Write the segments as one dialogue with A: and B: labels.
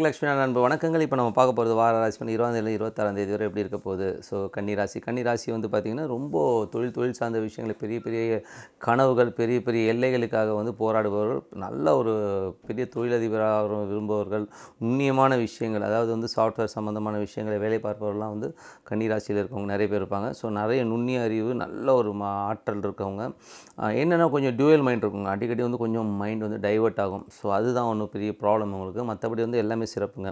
A: லக்ஷ்மி நண்பு வணக்கங்கள். இப்போ நம்ம பார்க்க போகிறது வார ராசி பண்ணி 20 26 தேதி வரை எப்படி இருக்க போகுது. ஸோ கன்னி ராசி வந்து பார்த்திங்கன்னா ரொம்ப தொழில் சார்ந்த விஷயங்களை பெரிய பெரிய கனவுகள் பெரிய பெரிய எல்லைகளுக்காக வந்து போராடுபவர்கள், நல்ல ஒரு பெரிய தொழிலதிபராக விரும்புபவர்கள், நுண்ணியமான விஷயங்கள் அதாவது வந்து சாஃப்ட்வேர் சம்மந்தமான விஷயங்களை வேலை பார்ப்பவர்கள்லாம் வந்து கன்னி ராசியில் இருக்கவங்க நிறைய பேர் இருப்பாங்க. ஸோ நிறைய நுண்ணிய அறிவு நல்ல ஒரு ஆற்றல் இருக்கவங்க. என்னென்னா கொஞ்சம் டியூவல் மைண்ட் இருக்குங்க. அடிக்கடி வந்து கொஞ்சம் மைண்ட் வந்து டைவர்ட் ஆகும். ஸோ அதுதான் ஒன்றும் பெரிய ப்ராப்ளம் உங்களுக்கு. மற்றபடி வந்து எல்லாமே சிறப்புங்க.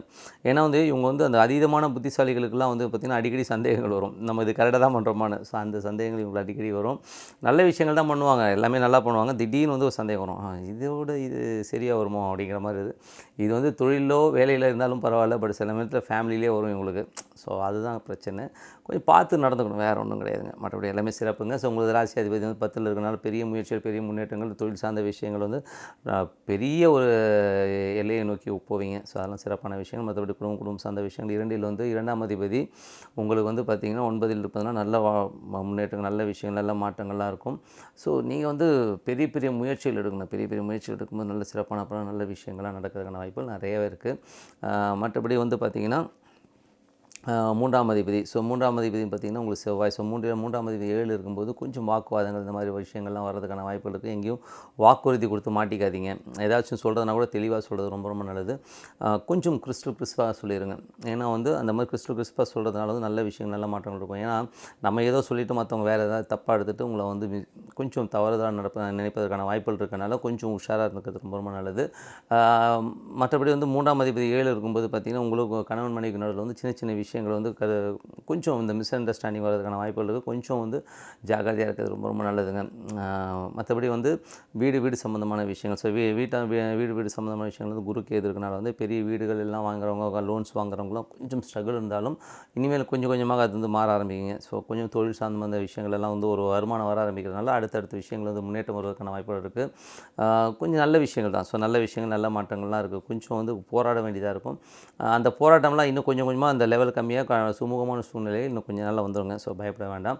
A: ஏன்னா வந்து இவங்க வந்து அந்த அதீதமான புத்திசாலிகளுக்கெல்லாம் வந்து பார்த்திங்கன்னா அடிக்கடி சந்தேகங்கள் வரும். நம்ம இது கரெக்டாக தான் பண்ணுறோமான்னு. ஸோ அந்த சந்தேகங்கள் இவங்களுக்கு அடிக்கடி வரும். நல்ல விஷயங்கள் தான் பண்ணுவாங்க, எல்லாமே நல்லா பண்ணுவாங்க. திடீர்னு வந்து ஒரு சந்தேகம் வரும், இதோட இது சரியாக வருமோ அப்படிங்கிற மாதிரி. இது வந்து தொழிலோ வேலையில் இருந்தாலும் பரவாயில்ல, பட் சில நேரத்தில் ஃபேமிலியிலே வரும் இவங்களுக்கு. ஸோ அதுதான் பிரச்சனை. கொஞ்சம் பார்த்து நடந்துக்கணும், வேறு ஒன்றும் கிடையாதுங்க. மற்றபடி எல்லாமே சிறப்புங்க. ஸோ உங்களுக்கு ராசி அதிபதி வந்து 10ல் இருக்கனால பெரிய முயற்சிகள் பெரிய முன்னேற்றங்கள் தொழில் சார்ந்த விஷயங்கள் வந்து பெரிய ஒரு எல்லையை நோக்கி போவீங்க. ஸோ அதெல்லாம் சிறப்பான விஷயங்கள். மற்றபடி குடும்பம் சார்ந்த விஷயங்கள் 2ல் வந்து 2ஆம் அதிபதி உங்களுக்கு வந்து பார்த்திங்கன்னா 9ல் இருப்பதுனால் நல்ல முன்னேற்றங்கள் நல்ல விஷயங்கள் நல்ல மாற்றங்கள்லாம் இருக்கும். ஸோ நீங்கள் வந்து பெரிய பெரிய முயற்சிகள் எடுக்கணும். பெரிய பெரிய முயற்சிகள் எடுக்கும்போது நல்ல சிறப்பான அப்புறம் நல்ல விஷயங்கள்லாம் நடக்கிறதுக்கான வாய்ப்புகள் நிறையவே இருக்குது. மற்றபடி வந்து பார்த்திங்கன்னா 3ஆம் அதிபதி. ஸோ 3ஆம் அதிபதினு பார்த்திங்கன்னா உங்களுக்கு செவ்வாய். ஸோ 3ஆம் அதிபதி 7 இருக்கும்போது கொஞ்சம் வாக்குவாதங்கள் இந்த மாதிரி விஷயங்கள்லாம் வர்றதுக்கான வாய்ப்புகள் இருக்குது. எங்கேயும் வாக்குறுதி கொடுத்து மாட்டிக்காதீங்க. ஏதாச்சும் சொல்கிறதுனா கூட தெளிவாக சொல்கிறது ரொம்ப ரொம்ப நல்லது. கொஞ்சம் கிறிஸ்பாக சொல்லிடுங்க. ஏன்னா வந்து அந்த மாதிரி கிறிஸ்பாக சொல்கிறதுனால வந்து நல்ல விஷயங்கள் நல்ல மாற்றங்கள் இருக்கும். ஏன்னா நம்ம ஏதோ சொல்லிவிட்டு மற்றவங்க வேறு ஏதாவது தப்பாக எடுத்துகிட்டு உங்களை வந்து கொஞ்சம் தவறுதலாக நினைப்பதற்கான வாய்ப்புகள் இருக்கனால கொஞ்சம் உஷாராக இருக்கிறது ரொம்ப ரொம்ப நல்லது. மற்றபடி வந்து 3ஆம் அதிபதி 7 இருக்கும்போது பார்த்திங்கன்னா உங்களுக்கு கணவன் மனைவி நடுவில் வந்து சின்ன சின்ன விஷயங்கள் வந்து கொஞ்சம் இந்த மிஸ் அண்டர்ஸ்டாண்டிங் வரதுக்கான வாய்ப்புகள் இருக்குது. கொஞ்சம் வந்து ஜாக்கிரதையாக இருக்கிறது ரொம்ப ரொம்ப நல்லதுங்க. மற்றபடி வந்து வீடு சம்மந்தமான விஷயங்கள். ஸோ வீடு சம்மந்தமான விஷயங்கள் வந்து குரு கேது இருக்கனால வந்து பெரிய வீடுகள் எல்லாம் வாங்குறவங்க லோன்ஸ் வாங்குறவங்களாம் கொஞ்சம் ஸ்ட்ரகிள் இருந்தாலும் இனிமேல் கொஞ்சம் கொஞ்சமாக அது வந்து மாற ஆரம்பிக்குங்க. ஸோ கொஞ்சம் தொழில் சார்ந்த விஷயங்கள் எல்லாம் வந்து ஒரு வருமானம் வர ஆரம்பிக்கிறதுனால அடுத்தடுத்த விஷயங்கள் வந்து முன்னேற்றம் வருவதற்கான வாய்ப்புகள் இருக்குது. கொஞ்சம் நல்ல விஷயங்கள் தான். ஸோ நல்ல விஷயங்கள் நல்ல மாற்றங்கள்லாம் இருக்குது. கொஞ்சம் வந்து போராட வேண்டியதாக இருக்கும். அந்த போராட்டம்லாம் இன்னும் கொஞ்சம் கொஞ்சமாக அந்த லெவல் கம்மியாக சுமூகமான சூழ்நிலையில் இன்னும் கொஞ்சம் நாளில் வந்துடுங்க. ஸோ பயப்பட வேண்டாம்.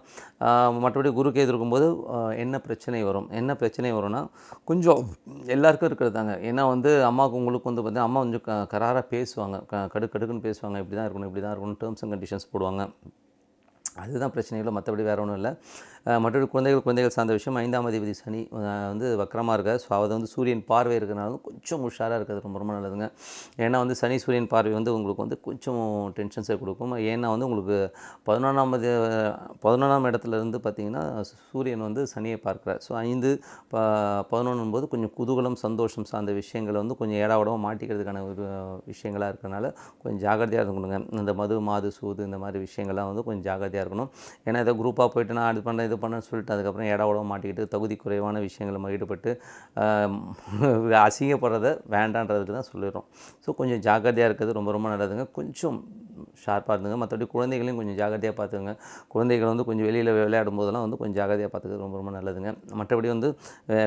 A: மற்றபடி குரு கேது இருக்கும்போது என்ன பிரச்சனை வரும்னா கொஞ்சம் எல்லாருக்கும் இருக்கிறது தாங்க. ஏன்னா வந்து அம்மாவுக்கு உங்களுக்கு வந்து பார்த்தீங்கன்னா அம்மா கொஞ்சம் கராராக பேசுவாங்க, கடுக்குன்னு பேசுவாங்க. இப்படி தான் இருக்கணும் டேர்ம்ஸ் அண்ட் கண்டிஷன்ஸ் போடுவாங்க. அதுதான் பிரச்சனைகளோ, மற்றபடி வேறு ஒன்றும் இல்லை. மற்றபடி குழந்தைகள் சார்ந்த விஷயம் 5ஆம் அதிபதி சனி வந்து வக்கரமாக இருக்கார். ஸோ அது வந்து சூரியன் பார்வை இருக்கிறனால கொஞ்சம் உஷாராக இருக்கிறது ரொம்ப ரொம்ப நல்லதுங்க. ஏன்னா வந்து சனி சூரியன் பார்வை வந்து உங்களுக்கு வந்து கொஞ்சம் டென்ஷன்ஸை கொடுக்கும். ஏன்னா வந்து உங்களுக்கு 11ஆம் இடத்துலேருந்து பார்த்திங்கன்னா சூரியன் வந்து சனியை பார்க்குறார். ஸோ 5 11 போது கொஞ்சம் குதூகலம் சந்தோஷம் சார்ந்த விஷயங்களை வந்து கொஞ்சம் ஏடாவிடமாக மாட்டிக்கிறதுக்கான ஒரு விஷயங்களாக இருக்கிறனால கொஞ்சம் ஜாக்கிரதையாக இருக்கணுங்க. இந்த மாது சூது இந்த மாதிரி விஷயங்கள்லாம் வந்து கொஞ்சம் ஜாக்கிரதையாக இருக்கணும். ஏன்னா ஏதோ குரூப்பாக போய்ட்டு நான் அது பண்ணேன் இது பண்ணேன்னு சொல்லிட்டு அதுக்கப்புறம் இடவிட மாட்டிக்கிட்டு தகுதி குறைவான விஷயங்களை ஈடுபட்டு அசிங்கப்படுறத வேண்டான்றதுக்கு தான் சொல்லிடுறோம். ஸோ கொஞ்சம் ஜாக்கிரதையாக இருக்கிறது ரொம்ப ரொம்ப நல்லதுங்க. கொஞ்சம் ஷார்ப்பாக இருந்துங்க. மற்றபடி குழந்தைகளையும் கொஞ்சம் ஜாக்கிரதையாக பார்த்துக்குங்க. குழந்தைகள் வந்து கொஞ்சம் வெளியில் விளையாடும் போதெல்லாம் வந்து கொஞ்சம் ஜாக்கிரதையாக பார்த்துக்கிறது ரொம்ப ரொம்ப நல்லதுங்க. மற்றபடி வந்து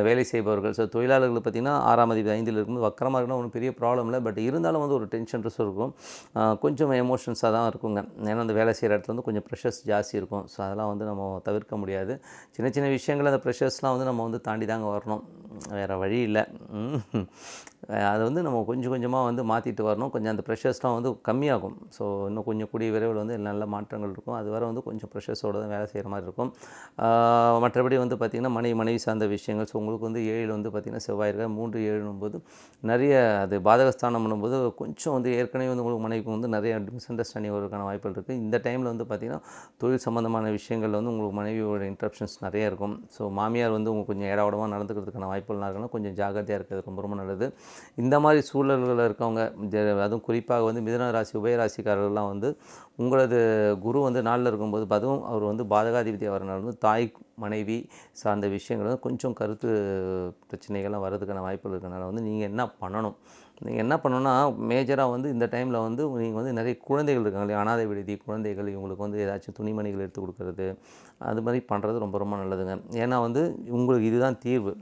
A: வேலை செய்பவர்கள் ஸோ தொழிலாளர்கள் பார்த்திங்கன்னா 6ஆம் அதிபதி 5ல் இருக்கும்போது வக்கரமாக இருக்குன்னா ஒன்றும் பெரிய ப்ராப்ளம் இல்லை. பட் இருந்தாலும் வந்து ஒரு டென்ஷன் ட்ரெஸ் இருக்கும். கொஞ்சம் எமோஷன்ஸாக தான் இருக்குங்க. ஏன்னா அந்த வேலை செய்கிற இடத்துல வந்து கொஞ்சம் ப்ரெஷர்ஸ் ஜாஸ்தி இருக்கும். ஸோ அதெல்லாம் வந்து நம்ம தவிர்க்க முடியாது. சின்ன சின்ன விஷயங்கள் அந்த ப்ரெஷர்ஸ்லாம் வந்து நம்ம வந்து தாண்டி தாங்க வரணும். வேறு வழி இல்லை. அதை வந்து நம்ம கொஞ்சம் கொஞ்சமாக வந்து மாற்றிட்டு வரணும். கொஞ்சம் அந்த ப்ரெஷர்ஸ்லாம் வந்து கம்மியாகும். ஸோ இன்னும் கொஞ்சம் கூடிய விரைவில் வந்து நல்ல மாற்றங்கள் இருக்கும். அது வரை வந்து கொஞ்சம் ப்ரெஷர்ஸோடு தான் வேலை செய்கிற மாதிரி இருக்கும். மற்றபடி வந்து பார்த்திங்கன்னா மனைவி சார்ந்த விஷயங்கள். ஸோ உங்களுக்கு வந்து 7 வந்து பார்த்திங்கன்னா செவ்வாய் இருக்க 3 7 நிறைய அது பாதகஸ்தானம் பண்ணும்போது கொஞ்சம் வந்து ஏற்கனவே வந்து உங்களுக்கு மனைவிக்கு வந்து நிறைய மிஸ் அண்டர்ஸ்டாண்டிங் வருவதற்கான வாய்ப்புகள் இருக்குது. இந்த டைமில் வந்து பார்த்திங்கன்னா தொழில் சம்மந்தமான விஷயங்கள் வந்து உங்களுக்கு மனைவியோட இன்ட்ரப்ஷன்ஸ் நிறைய இருக்கும். ஸோ மாமியார் வந்து உங்களுக்கு கொஞ்சம் ஏடாவிடமாக நடந்துக்கிறதுக்கான வாய்ப்புகள்லாம் இருக்குன்னா கொஞ்சம் ஜாக்கிரதையாக இருக்கிறது ரொம்ப ரொம்ப நல்லது. இந்த மாதிரி சூழல்களில் இருக்கவங்க அதுவும் குறிப்பாக வந்து மிதுன ராசி உபயராசிக்காரர்கள்லாம் வந்து உங்களது குரு வந்து நாளில் இருக்கும்போது அதுவும் அவர் வந்து பாதகாதிபதியாக வரனால வந்து தாய் மனைவி சார்ந்த விஷயங்கள் வந்து கொஞ்சம் கருத்து பிரச்சனைகள்லாம் வர்றதுக்கான வாய்ப்புகள் இருக்கிறனால வந்து நீங்கள் என்ன பண்ணணும்னா மேஜராக வந்து இந்த டைமில் வந்து நீங்கள் வந்து நிறைய குழந்தைகள் இருக்காங்க இல்லையா, அனாதை விடுதி குழந்தைகள் இவங்களுக்கு வந்து ஏதாச்சும் துணிமணிகள் எடுத்து கொடுக்குறது அது மாதிரி பண்ணுறது ரொம்ப ரொம்ப நல்லதுங்க. ஏன்னா வந்து உங்களுக்கு இதுதான் தீர்வு.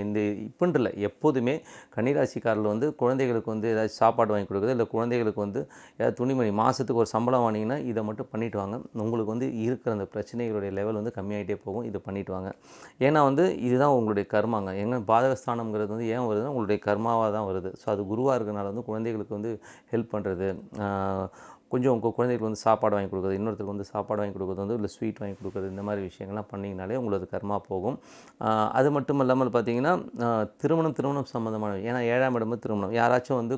A: இந்த இப்போன்ட்டு இல்லை, எப்போதுமே கன்னிராசிக்காரர்கள் வந்து குழந்தைகளுக்கு வந்து ஏதாச்சும் சாப்பாடு வாங்கி கொடுக்குறது, இல்லை குழந்தைகளுக்கு வந்து ஏதாவது துணிமணி மாதத்துக்கு ஒரு சம்பளம் வாங்கினீங்கன்னா இதை மட்டும் பண்ணிட்டு வாங்க. உங்களுக்கு வந்து இருக்கிற அந்த பிரச்சனைகளுடைய லெவல் வந்து கம்மியாகிட்டே போகும். இதை பண்ணிட்டு வாங்க. ஏன்னா வந்து இதுதான் உங்களுடைய கர்மாங்க. எங்க பாதகஸ்தானம்ங்கிறது வந்து ஏன் வருதுன்னா உங்களுடைய கர்மாவாக தான் வருது. ஸோ அது குருவாக இருக்கிறனால வந்து குழந்தைகளுக்கு வந்து ஹெல்ப் பண்ணுறது, கொஞ்சம் உங்கள் குழந்தைகளுக்கு வந்து சாப்பாடு வாங்கி கொடுக்குறது, இன்னொருத்தருக்கு வந்து சாப்பாடு வாங்கி கொடுக்குறது வந்து இல்லை ஸ்வீட் வாங்கி கொடுக்குறது, இந்த மாதிரி விஷயங்கள்லாம் பண்ணிங்கனாலே உங்களுக்கு கர்மா போகும். அது மட்டும் இல்லாமல் பார்த்தீங்கன்னா திருமணம் சம்மந்தமான, ஏன்னா 7ஆம் இடம் திருமணம். யாராச்சும் வந்து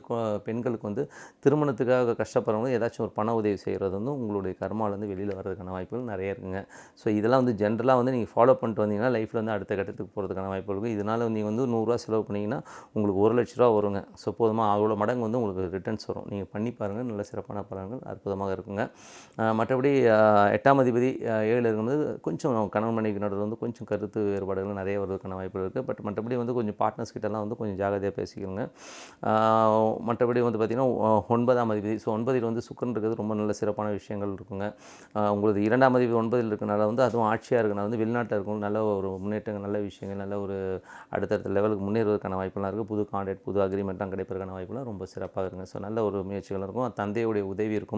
A: பெண்களுக்கு வந்து திருமணத்துக்காக கஷ்டப்படுறவங்க ஏதாச்சும் ஒரு பண உதவி செய்கிறது வந்து உங்களுடைய கர்மாவிலேருந்து வெளியில் வர்றதுக்கான வாய்ப்புகள் நிறைய இருக்குங்க. ஸோ இதெல்லாம் வந்து ஜென்ரலாக வந்து நீங்கள் ஃபாலோ பண்ணிட்டு வந்தீங்கன்னா லைஃப்பில் வந்து அடுத்த கட்டத்துக்கு போகிறதுக்கான வாய்ப்பு இருக்கும். இதனால் நீங்கள் வந்து 100 ரூபா செலவு பண்ணிங்கன்னா உங்களுக்கு 1 லட்ச ரூபா வருங்க. ஸோ போதுமா, அவ்வளோ மடங்கு வந்து உங்களுக்கு ரிட்டர்ன்ஸ் வரும். நீங்கள் பண்ணி பாருங்கள், நல்ல சிறப்பான பலன்கள் அற்புதமாக இருக்குங்க. மற்றபடி 8ஆம் அதிபதி 7 இருக்கும்போது கொஞ்சம் கணவன் மனைவி நடுவில் வந்து கொஞ்சம் கருத்து வேறுபாடுகள் நிறைய வருவதற்கான வாய்ப்புகள் இருக்குது. பட் மற்றபடி வந்து கொஞ்சம் பார்ட்னர்ஸ் கிட்டலாம் வந்து கொஞ்சம் ஜாகிரதையாக பேசிக்கணுங்க. மற்றபடி வந்து பார்த்திங்கன்னா 9ஆம் அதிபதி, ஸோ 9இல் வந்து சுக்கிரன் இருக்கிறது ரொம்ப நல்ல சிறப்பான விஷயங்கள் இருக்குங்க. உங்களுக்கு 2ஆம் அதிபதி 9இல் இருக்கனால வந்து அதுவும் ஆட்சியாக இருக்கனால வந்து வெளிநாட்டில் இருக்கும் நல்ல ஒரு முன்னேற்றங்கள், நல்ல விஷயங்கள், நல்ல ஒரு அடுத்தடுத்த லெவலுக்கு முன்னேறுவதற்கான வாய்ப்புலாம் இருக்குது. புது கான்ட்ராக்ட், புது அக்ரிமெண்ட்லாம் கிடைப்பதற்கான வாய்ப்புலாம் ரொம்ப சிறப்பாக இருக்குங்க. ஸோ நல்ல ஒரு முயற்சிகள் இருக்கும். தந்தையுடைய உதவி இருக்கும்.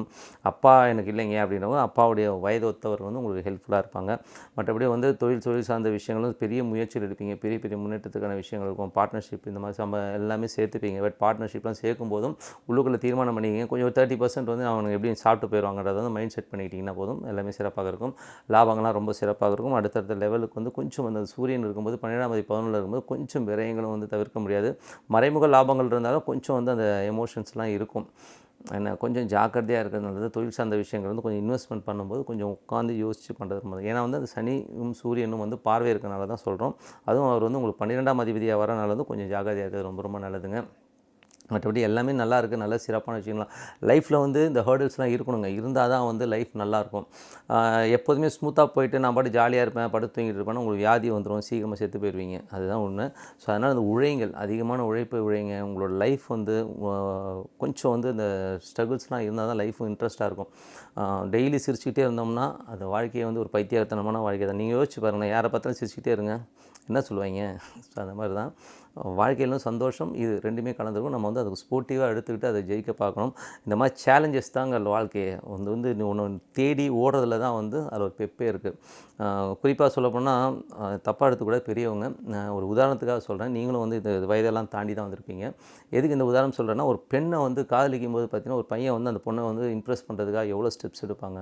A: அப்பா எனக்கு இல்லைங்க அப்படின்றவங்க அப்பாவுடைய வயது ஒத்தவர் வந்து உங்களுக்கு ஹெல்ப்ஃபுல்லாக இருப்பாங்க. மற்றபடி வந்து தொழில் சார்ந்த விஷயங்களும் பெரிய முயற்சிகள் எடுப்பீங்க. பெரிய பெரிய முன்னேற்றத்துக்கான விஷயங்கள் இருக்கும். பார்ட்னர்ஷிப் இந்த மாதிரி எல்லாமே சேர்த்துப்பீங்க. பட் பார்ட்னர்ஷிப்லாம் சேர்க்கும் போதும் உள்ளுக்குள்ளே தீர்மானம் பண்ணிக்கிங்க. கொஞ்சம் ஒரு 30% வந்து அவனுக்கு எப்படி சாப்பிட்டு போயிடுவாங்கன்றத வந்து மைண்ட் செட் பண்ணிக்கிட்டிங்கன்னா போதும், எல்லாமே சிறப்பாக இருக்கும். லாபங்கள்லாம் ரொம்ப சிறப்பாக இருக்கும். அடுத்தடுத்த லெவலுக்கு வந்து கொஞ்சம் அந்த சூரியன் இருக்கும்போது 12ஆம் அதிபதி 11ல் இருக்கும்போது கொஞ்சம் விரயங்களும் வந்து தவிர்க்க முடியாது. மறைமுக லாபங்கள் இருந்தாலும் கொஞ்சம் வந்து அந்த எமோஷன்ஸ்லாம் இருக்கும். என்ன கொஞ்சம் ஜாக்கிரதையாக இருக்கிறது நல்லது. தொழில் சார்ந்த விஷயங்கள் வந்து கொஞ்சம் இன்வெஸ்ட்மெண்ட் பண்ணும்போது கொஞ்சம் உட்காந்து யோசித்து பண்ணுறது நல்லது. ஏன்னா வந்து அந்த சனியும் சூரியனும் வந்து பார்வை இருக்கனால தான் சொல்கிறோம். அதுவும் அவர் வந்து உங்களுக்கு 12ஆம் அதிபதியாக வரனால வந்து கொஞ்சம் ஜாக்கிரதையாக இருக்கிறது ரொம்ப ரொம்ப நல்லதுங்க. மற்றபடி எல்லாமே நல்லா இருக்குது. நல்ல சிறப்பான விஷயங்கள்லாம் லைஃப்பில் வந்து இந்த ஹேர்டில்ஸ்லாம் இருக்கணுங்க. இருந்தால் தான் வந்து லைஃப் நல்லாயிருக்கும். எப்போதுமே ஸ்மூத்தாக போயிட்டு நான் பாட்டு ஜாலியாக இருப்பேன், படுத்து தூங்கிட்டு இருப்பேன்னா உங்களுக்கு வியாதி வந்துடும், சீக்கிரமாக செத்து போயிடுவீங்க. அதுதான் உண்மை. ஸோ அதனால் அந்த உழைங்கள், அதிகமான உழைப்பை உழைங்க. உங்களோட லைஃப் வந்து கொஞ்சம் வந்து இந்த ஸ்ட்ரகிள்ஸ்லாம் இருந்தால் தான் லைஃப்பும் இன்ட்ரெஸ்ட்டாக இருக்கும். டெய்லி சிரிச்சுக்கிட்டே இருந்தோம்னா அந்த வாழ்க்கையை வந்து ஒரு பைத்தியத்தனமான வாழ்க்கை தான். நீங்கள் யோசிச்சு பாருங்கள், யாரை பார்த்தாலும் சிரிச்சுக்கிட்டே இருங்க, என்ன சொல்லுவாங்க? ஸோ அந்த மாதிரி தான் வாழ்க்கையிலும் சந்தோஷம் இது 2மே கலந்துருக்கும். நம்ம வந்து அதுக்கு ஸ்போர்ட்டிவாக எடுத்துக்கிட்டு அதை ஜெயிக்க பார்க்கணும். இந்த மாதிரி சேலஞ்சஸ் தாங்க வாழ்க்கையை வந்து ஒன்று தேடி ஓடுறதுல தான் வந்து அதில் ஒரு பெப்பே இருக்குது. குறிப்பாக சொல்லப்போனால் தப்பாக எடுத்துக்கூட பெரியவங்க, ஒரு உதாரணத்துக்காக சொல்கிறேன். நீங்களும் வந்து இந்த வயதெல்லாம் தாண்டி தான் வந்திருப்பீங்க. எதுக்கு இந்த உதாரணம் சொல்கிறேன்னா, ஒரு பெண்ணை வந்து காதலிக்கும் போது பார்த்தீங்கன்னா ஒரு பையன் வந்து அந்த பொண்ணை வந்து இம்ப்ரெஸ் பண்ணுறதுக்காக எவ்வளோ ஸ்டெப்ஸ் எடுப்பாங்க.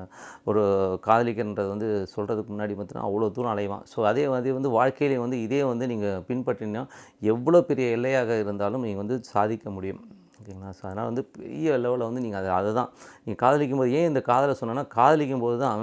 A: ஒரு காதலிக்கிறன்றது வந்து சொல்கிறதுக்கு முன்னாடி பார்த்தீங்கன்னா அவ்வளோ தூரம் அலைவான். ஸோ அதே வந்து வாழ்க்கையிலே வந்து இதே வந்து நீங்கள் பின்பற்றினா எவ்வளோ பெரிய எல்லையாக இருந்தாலும் நீங்கள் வந்து சாதிக்க முடியும். ஓகேங்களா? ஸோ அதனால் வந்து பெரிய லெவலில் வந்து நீங்கள் அதை தான் நீங்கள் காதலிக்கும் போது, ஏன் இந்த காதலை சொன்னேன்னா, காதலிக்கும் போது தான்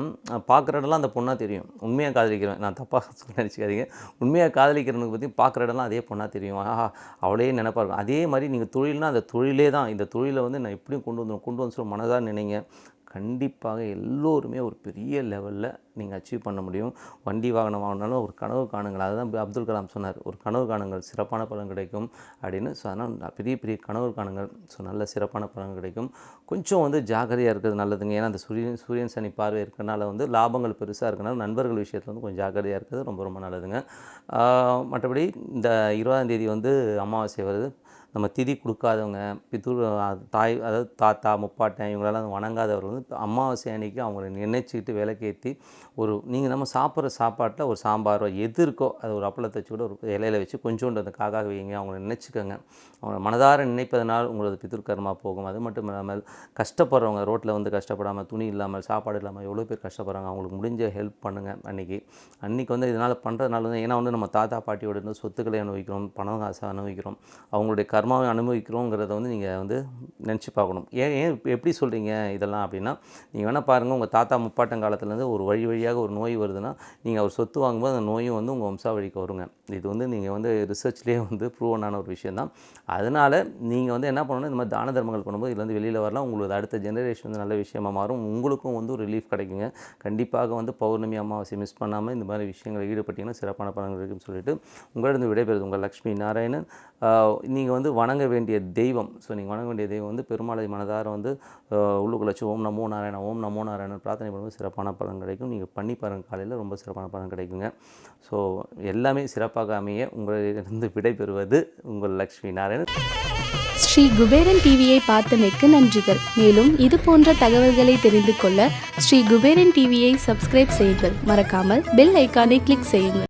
A: பார்க்குற இடம்லாம் அந்த பொண்ணாக தெரியும். உண்மையாக காதலிக்கிறேன், நான் தப்பாக நினச்சிக்காதீங்க. உண்மையாக காதலிக்கிறவனுக்கு பற்றி பார்க்குற இடம்லாம் அதே பொண்ணாக தெரியும். ஆஹா, அவளே நினைப்பா இருக்கும். அதே மாதிரி நீங்கள் தொழில்னால் அந்த தொழிலே தான், இந்த தொழிலை வந்து நான் எப்படியும் கொண்டு வந்து சொல்ல மனதாக நினைங்க. கண்டிப்பாக எல்லோருமே ஒரு பெரிய லெவலில் நீங்கள் அச்சீவ் பண்ண முடியும். வண்டி வாகனம் வாங்கினாலும் ஒரு கனவு காணுங்கள். அதுதான் அப்துல் கலாம் சொன்னார், ஒரு கனவு காணுங்கள் சிறப்பான பலன் கிடைக்கும் அப்படின்னு. ஸோ அதனால் பெரிய பெரிய கனவு காணுங்கள். ஸோ நல்ல சிறப்பான பலன் கிடைக்கும். கொஞ்சம் வந்து ஜாக்கிரதையாக இருக்கிறது நல்லதுங்க. ஏன்னா அந்த சூரியன் சனி பார்வை இருக்கிறனால வந்து லாபங்கள் பெருசாக இருக்கனால நண்பர்கள் விஷயத்தில் வந்து கொஞ்சம் ஜாக்கிரதையாக இருக்கிறது ரொம்ப ரொம்ப நல்லதுங்க. மற்றபடி இந்த 20ஆம் தேதி வந்து அமாவாசை வருது. நம்ம திதி கொடுக்காதவங்க, தாய், அதாவது தாத்தா முப்பாட்டன் இவங்களெல்லாம் வணங்காதவர்கள் வந்து அமாவாசை அன்னைக்கு அவங்கள நினைச்சிக்கிட்டு விளக்கேற்றி நீங்கள் நம்ம சாப்பிட்ற சாப்பாட்டில் ஒரு சாம்பாரோ எது இருக்கோ அது ஒரு அப்பளத்தை வச்சு கூட ஒரு இலையில வச்சு கொஞ்சோண்டு அந்த காக்காக வைங்க. அவங்கள நினச்சிக்கோங்க. அவங்கள மனதார நினைப்பதனால் உங்களது பித்ருக்கர்மா போகும். அது மட்டும் இல்லாமல் கஷ்டப்படுறவங்க, ரோட்டில் வந்து கஷ்டப்படாமல், துணி இல்லாமல், சாப்பாடு இல்லாமல் எவ்வளோ பேர் கஷ்டப்படுறாங்க, அவங்களுக்கு முடிஞ்ச ஹெல்ப் பண்ணுங்கள். அன்றைக்கி வந்து இதனால் பண்ணுறதுனால வந்து, ஏன்னா வந்து நம்ம தாத்தா பாட்டியோட இருந்து சொத்துக்களை அனுபவிக்கிறோம், பணம் காசை அனுபவிக்கிறோம், அவங்களுடைய கர்மாவை அனுபவிக்கிறோங்கிறத வந்து நீங்கள் வந்து நினச்சி பார்க்கணும். ஏன் எப்படி சொல்கிறீங்க இதெல்லாம் அப்படின்னா, நீங்கள் வேணால் பாருங்கள், உங்கள் தாத்தா முப்பாட்டன் காலத்துலேருந்து ஒரு வழியாக ஒரு நோய் வருதுன்னா நீங்கள் அவர் சொத்து வாங்கும்போது அந்த நோயும் வந்து உங்கள் வம்சாவழிக்கு வருங்க. இது வந்து நீங்கள் வந்து ரிசர்ச்லேயே வந்து ப்ரூவனான ஒரு விஷயம் தான். அதனால் நீங்கள் வந்து என்ன பண்ணணும், இந்த மாதிரி தான தர்மங்கள் பண்ணும்போது இதுலேருந்து வெளியில் வரலாம். உங்களுக்கு அடுத்த ஜெனரேஷன் வந்து நல்ல விஷயமாக மாறும். உங்களுக்கும் வந்து ஒரு ரிலீஃப் கிடைக்குங்க. கண்டிப்பாக வந்து பௌர்ணமி அமாவாசை மிஸ் பண்ணாமல் இந்த மாதிரி விஷயங்களை ஈடுபட்டிங்கன்னா சிறப்பான பலன்கள் இருக்குன்னு சொல்லிட்டு உங்களிடம் விடைபெறுது உங்கள் லக்ஷ்மி நாராயணன். நீங்கள் வந்து வணங்க வேண்டிய தெய்வம், ஸோ நீங்கள் வணங்க வேண்டிய தெய்வம் வந்து பெருமாளை மனதார வந்து உள்ளுக்குள்ள வச்சு ஓம் நமோ நாராயணன் பிரார்த்தனை பண்ணும்போது சிறப்பான பலன் கிடைக்கும். நீங்கள் பண்ணி பாருங்கள். காலையில் ரொம்ப சிறப்பான பலன் கிடைக்குங்க. ஸோ எல்லாமே சிறப்பாக அமைய உங்களிடமிருந்து விடைபெறுவது உங்கள் லக்ஷ்மி நாராயணன்.
B: ஸ்ரீ குபேரன் டிவியை பார்த்தமைக்கு நன்றிகள். மேலும் இது போன்ற தகவல்களை தெரிந்து கொள்ள ஸ்ரீ குபேரன் டிவியை சப்ஸ்கிரைப் செய்யுங்கள். மறக்காமல் பெல் ஐக்கானை கிளிக் செய்யுங்கள்.